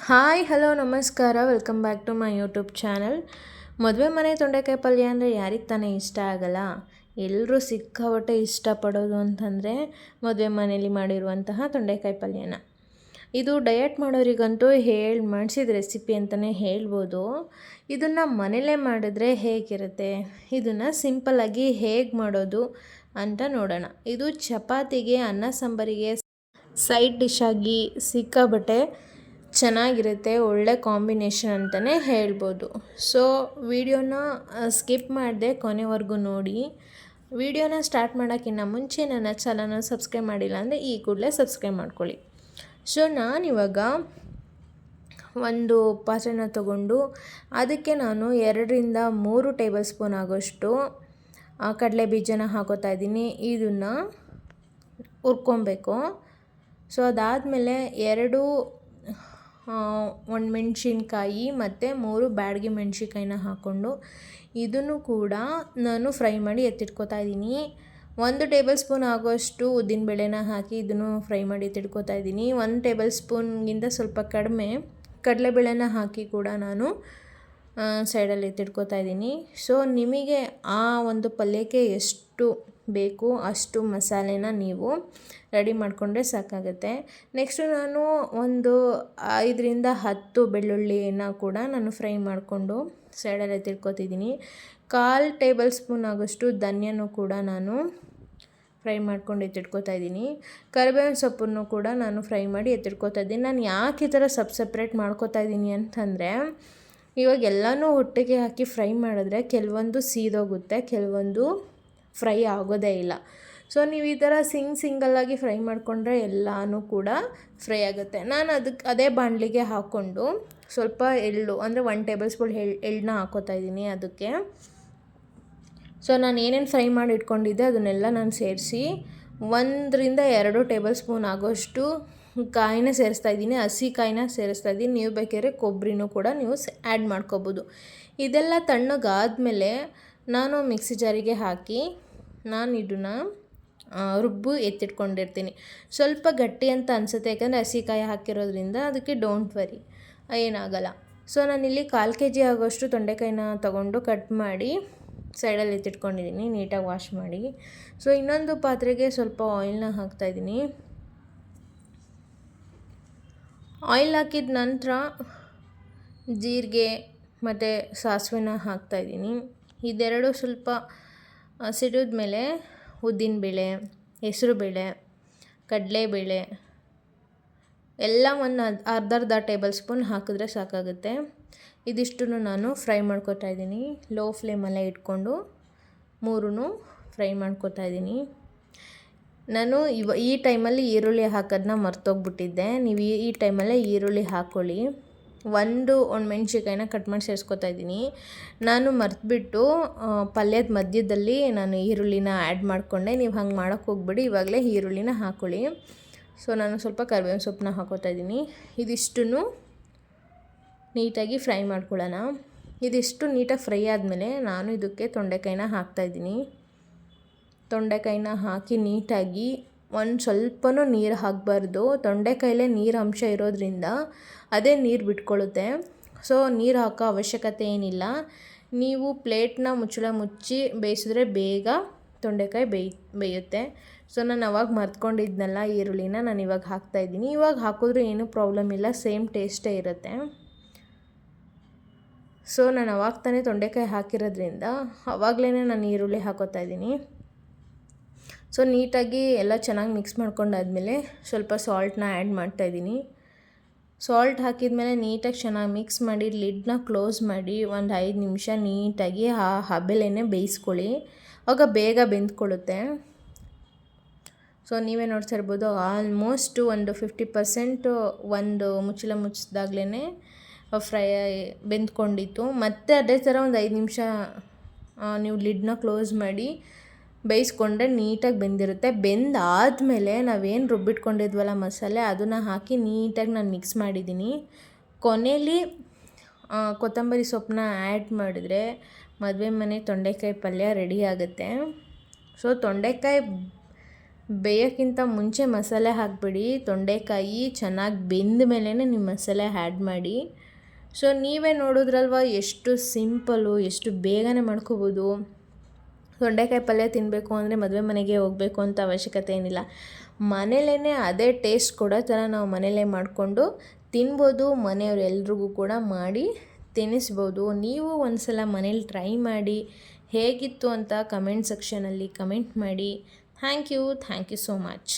Hi hello ನಮಸ್ಕಾರ welcome back to my YouTube channel. ಮದುವೆ ಮನೆ ತೊಂಡೆಕಾಯಿ ಪಲ್ಯ ಅಂದರೆ ಯಾರಿಗೆ ತಾನೇ ಇಷ್ಟ ಆಗಲ್ಲ. ಎಲ್ಲರೂ ಸಿಕ್ಕಾಪಟ್ಟೆ ಇಷ್ಟಪಡೋದು ಅಂತಂದರೆ ಮದುವೆ ಮನೆಯಲ್ಲಿ ಮಾಡಿರುವಂತಹ ತೊಂಡೆಕಾಯಿ ಪಲ್ಯನ. ಇದು ಡಯಟ್ ಮಾಡೋರಿಗಂತೂ ಹೇಳಿ ಮಾಡಿಸಿದ ರೆಸಿಪಿ ಅಂತಲೇ ಹೇಳ್ಬೋದು. ಇದನ್ನು ಮನೇಲೇ ಮಾಡಿದ್ರೆ ಹೇಗಿರುತ್ತೆ, ಇದನ್ನು ಸಿಂಪಲ್ಲಾಗಿ ಹೇಗೆ ಮಾಡೋದು ಅಂತ ನೋಡೋಣ. ಇದು ಚಪಾತಿಗೆ, ಅನ್ನ ಸಾಂಬಾರಿಗೆ ಸೈಡ್ ಡಿಶ್ ಆಗಿ ಸಿಕ್ಕಾಬಟ್ಟೆ ಚೆನ್ನಾಗಿರುತ್ತೆ. ಒಳ್ಳೆ ಕಾಂಬಿನೇಷನ್ ಅಂತಲೇ ಹೇಳ್ಬೋದು. ಸೊ ವಿಡಿಯೋನ ಸ್ಕಿಪ್ ಮಾಡದೆ ಕೊನೆವರೆಗೂ ನೋಡಿ. ವಿಡಿಯೋನ ಸ್ಟಾರ್ಟ್ ಮಾಡೋಕ್ಕಿಂತ ಮುಂಚೆ ನನ್ನ ಚಾನಲ್ನ ಸಬ್ಸ್ಕ್ರೈಬ್ ಮಾಡಿಲ್ಲ ಅಂದರೆ ಈ ಕೂಡಲೇ ಸಬ್ಸ್ಕ್ರೈಬ್ ಮಾಡ್ಕೊಳ್ಳಿ. ಸೊ ನಾನಿವಾಗ ಒಂದು ಪಾತ್ರೆನ ತಗೊಂಡು ಅದಕ್ಕೆ ನಾನು 2-3 ಟೇಬಲ್ ಸ್ಪೂನ್ ಆಗೋಷ್ಟು ಕಡಲೆ ಬೀಜನ ಹಾಕೋತಾ ಇದ್ದೀನಿ. ಇದನ್ನು ಹುರ್ಕೊಬೇಕು. ಸೊ ಅದಾದಮೇಲೆ 2 ಒಣಮೆಣ್ಸಿನ್ಕಾಯಿ ಮತ್ತು 3 ಬ್ಯಾಡಗಿ ಮೆಣಸಿನ್ಕಾಯಿನ ಹಾಕ್ಕೊಂಡು ಇದನ್ನು ಕೂಡ ನಾನು ಫ್ರೈ ಮಾಡಿ ಎತ್ತಿಟ್ಕೋತಾ ಇದ್ದೀನಿ. 1 ಟೇಬಲ್ ಸ್ಪೂನ್ ಆಗೋಷ್ಟು ಉದ್ದಿನಬೇಳೆನ ಹಾಕಿ ಇದನ್ನು ಫ್ರೈ ಮಾಡಿ ಎತ್ತಿಟ್ಕೋತಾ ಇದ್ದೀನಿ. 1 ಟೇಬಲ್ ಸ್ಪೂನ್ಗಿಂತ ಸ್ವಲ್ಪ ಕಡಿಮೆ ಕಡಲೆಬೇಳೆನ ಹಾಕಿ ಕೂಡ ನಾನು ಸೈಡಲ್ಲಿ ಎತ್ತಿಟ್ಕೋತಾ ಇದ್ದೀನಿ. ಸೊ ನಿಮಗೆ ಆ ಒಂದು ಪಲ್ಯಕ್ಕೆ ಎಷ್ಟು ಬೇಕು ಅಷ್ಟು ಮಸಾಲೆನ ನೀವು ರೆಡಿ ಮಾಡಿಕೊಂಡ್ರೆ ಸಾಕಾಗುತ್ತೆ. ನೆಕ್ಸ್ಟು ನಾನು ಒಂದು 5-10 ಬೆಳ್ಳುಳ್ಳಿನ ಕೂಡ ನಾನು ಫ್ರೈ ಮಾಡಿಕೊಂಡು ಸೈಡಲ್ಲಿ ಎತ್ತಿಟ್ಕೊತಿದ್ದೀನಿ. 1/4 ಟೇಬಲ್ ಸ್ಪೂನ್ ಆಗೋಷ್ಟು ಧನಿಯನೂ ಕೂಡ ನಾನು ಫ್ರೈ ಮಾಡ್ಕೊಂಡು ಎತ್ತಿಟ್ಕೊತಾ ಇದ್ದೀನಿ. ಕರಿಬೇವಿನ ಸೊಪ್ಪನ್ನು ಕೂಡ ನಾನು ಫ್ರೈ ಮಾಡಿ ಎತ್ತಿಟ್ಕೊತಾ ಇದ್ದೀನಿ. ನಾನು ಯಾಕೆ ಈ ಥರ ಸಪ್ರೇಟ್ ಮಾಡ್ಕೋತಾ ಇದ್ದೀನಿ ಅಂತಂದರೆ, ಇವಾಗ ಎಲ್ಲನೂ ಒಟ್ಟಿಗೆ ಹಾಕಿ ಫ್ರೈ ಮಾಡಿದ್ರೆ ಕೆಲವೊಂದು ಸೀದೋಗುತ್ತೆ, ಕೆಲವೊಂದು ಫ್ರೈ ಆಗೋದೇ ಇಲ್ಲ. ಸೊ ನೀವು ಈ ಥರ ಸಿಂಗಲ್ಲಾಗಿ ಫ್ರೈ ಮಾಡಿಕೊಂಡ್ರೆ ಎಲ್ಲನೂ ಕೂಡ ಫ್ರೈ ಆಗುತ್ತೆ. ನಾನು ಅದೇ ಬಾಣಲಿಗೆ ಹಾಕ್ಕೊಂಡು ಸ್ವಲ್ಪ ಎಳ್ಳು ಅಂದರೆ 1 ಟೇಬಲ್ ಸ್ಪೂನ್ ಎಳ್ಳನ್ನ ಹಾಕ್ಕೋತಾ ಇದ್ದೀನಿ ಅದಕ್ಕೆ. ಸೊ ನಾನು ಏನೇನು ಫ್ರೈ ಮಾಡಿ ಇಟ್ಕೊಂಡಿದ್ದೆ ಅದನ್ನೆಲ್ಲ ನಾನು ಸೇರಿಸಿ 1-2 ಟೇಬಲ್ ಸ್ಪೂನ್ ಆಗೋಷ್ಟು ಕಾಯಿನ ಸೇರಿಸ್ತಾ ಇದ್ದೀನಿ. ಹಸಿ ಕಾಯಿನ ಸೇರಿಸ್ತಾ ಇದ್ದೀನಿ. ನೀವು ಬೇಕಾದ್ರೆ ಕೊಬ್ಬರಿನೂ ಕೂಡ ನೀವು ಆ್ಯಡ್ ಮಾಡ್ಕೋಬೋದು. ಇದೆಲ್ಲ ತಣ್ಣಗಾದಮೇಲೆ ನಾನು ಮಿಕ್ಸಿ ಜಾರಿಗೆ ಹಾಕಿ ನಾನು ಇದನ್ನು ರುಬ್ಬು ಎತ್ತಿಟ್ಕೊಂಡಿರ್ತೀನಿ. ಸ್ವಲ್ಪ ಗಟ್ಟಿ ಅಂತ ಅನಿಸುತ್ತೆ, ಯಾಕಂದರೆ ಹಸಿಕಾಯಿ ಹಾಕಿರೋದ್ರಿಂದ. ಅದಕ್ಕೆ ಡೋಂಟ್ ವರಿ, ಏನಾಗಲ್ಲ. ಸೊ ನಾನಿಲ್ಲಿ 1/4 kg ಆಗೋಷ್ಟು ತೊಂಡೆಕಾಯಿನ ತೊಗೊಂಡು ಕಟ್ ಮಾಡಿ ಸೈಡಲ್ಲಿ ಎತ್ತಿಟ್ಕೊಂಡಿದ್ದೀನಿ, ನೀಟಾಗಿ ವಾಶ್ ಮಾಡಿ. ಸೊ ಇನ್ನೊಂದು ಪಾತ್ರೆಗೆ ಸ್ವಲ್ಪ ಆಯಿಲ್ನ ಹಾಕ್ತಾಯಿದ್ದೀನಿ. ಆಯಿಲ್ ಹಾಕಿದ ನಂತರ ಜೀರಿಗೆ ಮತ್ತು ಸಾಸಿವೆನ ಹಾಕ್ತಾಯಿದ್ದೀನಿ. ಇದೆರಡು ಸ್ವಲ್ಪ ಸಿಡಿದ ಮೇಲೆ ಉದ್ದಿನಬೇಳೆ, ಹೆಸರುಬೇಳೆ, ಕಡಲೆಬೇಳೆ ಎಲ್ಲ ಒಂದು ಅರ್ಧ ಟೇಬಲ್ ಸ್ಪೂನ್ ಹಾಕಿದ್ರೆ ಸಾಕಾಗುತ್ತೆ. ಇದಿಷ್ಟನ್ನು ನಾನು ಫ್ರೈ ಮಾಡ್ಕೊತಾ ಇದ್ದೀನಿ. ಲೋ ಫ್ಲೇಮಲ್ಲೇ ಇಟ್ಕೊಂಡು 3 ಫ್ರೈ ಮಾಡ್ಕೊತಾ ಇದ್ದೀನಿ. ನಾನು ಈ ಟೈಮಲ್ಲಿ ಈರುಳ್ಳಿ ಹಾಕೋದನ್ನ ಮರ್ತೋಗ್ಬಿಟ್ಟಿದ್ದೆ. ನೀವು ಈ ಟೈಮಲ್ಲೇ ಈರುಳ್ಳಿ ಹಾಕ್ಕೊಳ್ಳಿ. 1 ಒಣಮೆಣ್ಸಿನ್ಕಾಯಿನ ಕಟ್ ಮಾಡಿ ಸೇರಿಸ್ಕೊತಾ ಇದ್ದೀನಿ. ನಾನು ಮರೆತುಬಿಟ್ಟು ಪಲ್ಯದ ಮಧ್ಯದಲ್ಲಿ ನಾನು ಈರುಳ್ಳಿನ ಆ್ಯಡ್ ಮಾಡಿಕೊಂಡೆ. ನೀವು ಹಂಗೆ ಮಾಡೋಕ್ಕೆ ಹೋಗ್ಬೇಡಿ, ಇವಾಗಲೇ ಈರುಳ್ಳಿನ ಹಾಕ್ಕೊಳ್ಳಿ. ಸೊ ನಾನು ಸ್ವಲ್ಪ ಕರಿಬೇವಿನ ಸೊಪ್ಪನ್ನ ಹಾಕ್ಕೋತಾ ಇದ್ದೀನಿ. ಇದಿಷ್ಟನ್ನು ನೀಟಾಗಿ ಫ್ರೈ ಮಾಡ್ಕೊಳ್ಳೋಣ. ಇದಿಷ್ಟು ನೀಟಾಗಿ ಫ್ರೈ ಆದಮೇಲೆ ನಾನು ಇದಕ್ಕೆ ತೊಂಡೆಕಾಯಿನ ಹಾಕ್ತಾಯಿದ್ದೀನಿ. ತೊಂಡೆಕಾಯಿನ ಹಾಕಿ ನೀಟಾಗಿ ಒಂದು ಸ್ವಲ್ಪನೂ ನೀರು ಹಾಕಬಾರ್ದು. ತೊಂಡೆಕಾಯಲ್ಲೇ ನೀರು ಅಂಶ ಇರೋದ್ರಿಂದ ಅದೇ ನೀರು ಬಿಟ್ಕೊಳ್ಳುತ್ತೆ. ಸೊ ನೀರು ಹಾಕೋ ಅವಶ್ಯಕತೆ ಏನಿಲ್ಲ. ನೀವು ಪ್ಲೇಟ್ನ ಮುಚ್ಚಳ ಮುಚ್ಚಿ ಬೇಯಿಸಿದ್ರೆ ಬೇಗ ತೊಂಡೆಕಾಯಿ ಬೇಯುತ್ತೆ. ಸೊ ನಾನು ಅವಾಗ ಮರ್ತ್ಕೊಂಡಿದ್ನಲ್ಲ ಈರುಳ್ಳಿನ, ನಾನು ಇವಾಗ ಹಾಕ್ತಾಯಿದ್ದೀನಿ. ಇವಾಗ ಹಾಕಿದ್ರೂ ಏನೂ ಪ್ರಾಬ್ಲಮ್ ಇಲ್ಲ, ಸೇಮ್ ಟೇಸ್ಟೇ ಇರುತ್ತೆ. ಸೊ ನಾನು ಅವಾಗ ತಾನೇ ತೊಂಡೆಕಾಯಿ ಹಾಕಿರೋದ್ರಿಂದ ಅವಾಗಲೇ ನಾನು ಈರುಳ್ಳಿ ಹಾಕೋತಾ ಇದ್ದೀನಿ. ಸೊ ನೀಟಾಗಿ ಎಲ್ಲ ಚೆನ್ನಾಗಿ ಮಿಕ್ಸ್ ಮಾಡ್ಕೊಂಡಾದ್ಮೇಲೆ ಸ್ವಲ್ಪ ಸಾಲ್ಟನ್ನ ಆ್ಯಡ್ ಮಾಡ್ತಾಯಿದ್ದೀನಿ. ಸಾಲ್ಟ್ ಹಾಕಿದ್ಮೇಲೆ ನೀಟಾಗಿ ಚೆನ್ನಾಗಿ ಮಿಕ್ಸ್ ಮಾಡಿ ಲಿಡ್ನ ಕ್ಲೋಸ್ ಮಾಡಿ ಒಂದು 5 ನಿಮಿಷ ನೀಟಾಗಿ ಆ ಹಬೆಲೇನೆ ಬೇಯಿಸ್ಕೊಳ್ಳಿ. ಆವಾಗ ಬೇಗ ಬೆಂದ್ಕೊಳ್ಳುತ್ತೆ. ಸೊ ನೀವೇ ನೋಡ್ತಾ ಇರ್ಬೋದು, ಆಲ್ಮೋಸ್ಟ್ ಒಂದು 50% ಒಂದು ಮುಚ್ಚಳ ಮುಚ್ಚಿದಾಗ್ಲೇ ಫ್ರೈ ಬೆಂದ್ಕೊಂಡಿತ್ತು. ಮತ್ತು ಅದೇ ಥರ ಒಂದು 5 ನಿಮಿಷ ನೀವು ಲಿಡ್ನ ಕ್ಲೋಸ್ ಮಾಡಿ ಬೇಯಿಸ್ಕೊಂಡ್ರೆ ನೀಟಾಗಿ ಬೆಂದಿರುತ್ತೆ. ಬೆಂದಾದಮೇಲೆ ನಾವೇನು ರುಬ್ಬಿಟ್ಕೊಂಡಿದ್ವಲ್ಲ ಮಸಾಲೆ, ಅದನ್ನು ಹಾಕಿ ನೀಟಾಗಿ ನಾನು ಮಿಕ್ಸ್ ಮಾಡಿದ್ದೀನಿ. ಕೊನೆಯಲ್ಲಿ ಕೊತ್ತಂಬರಿ ಸೊಪ್ಪನ್ನ ಆ್ಯಡ್ ಮಾಡಿದ್ರೆ ಮದುವೆ ಮನೆ ತೊಂಡೆಕಾಯಿ ಪಲ್ಯ ರೆಡಿ ಆಗುತ್ತೆ. ಸೊ ತೊಂಡೆಕಾಯಿ ಬೇಯೋಕ್ಕಿಂತ ಮುಂಚೆ ಮಸಾಲೆ ಹಾಕಿಬಿಡಿ. ತೊಂಡೆಕಾಯಿ ಚೆನ್ನಾಗಿ ಬೆಂದ ಮೇಲೇ ನೀವು ಮಸಾಲೆ ಆ್ಯಡ್ ಮಾಡಿ. ಸೊ ನೀವೇ ನೋಡಿದ್ರಲ್ವ ಎಷ್ಟು ಸಿಂಪಲ್ಲು, ಎಷ್ಟು ಬೇಗನೆ ಮಾಡ್ಕೋಬೋದು. ತೊಂಡೆಕಾಯಿ ಪಲ್ಯ ತಿನ್ನಬೇಕು ಅಂದರೆ ಮದುವೆ ಮನೆಗೆ ಹೋಗಬೇಕು ಅಂತ ಅವಶ್ಯಕತೆ ಏನಿಲ್ಲ. ಮನೇಲೇ ಅದೇ ಟೇಸ್ಟ್ ಕೊಡೋ ಥರ ನಾವು ಮನೇಲೇ ಮಾಡಿಕೊಂಡು ತಿನ್ಬೋದು. ಮನೆಯವ್ರು ಎಲ್ರಿಗೂ ಕೂಡ ಮಾಡಿ ತಿನ್ನಿಸ್ಬೋದು. ನೀವು ಒಂದು ಸಲ ಮನೇಲಿ ಟ್ರೈ ಮಾಡಿ ಹೇಗಿತ್ತು ಅಂತ ಕಮೆಂಟ್ ಸೆಕ್ಷನಲ್ಲಿ ಕಮೆಂಟ್ ಮಾಡಿ. Thank you so much.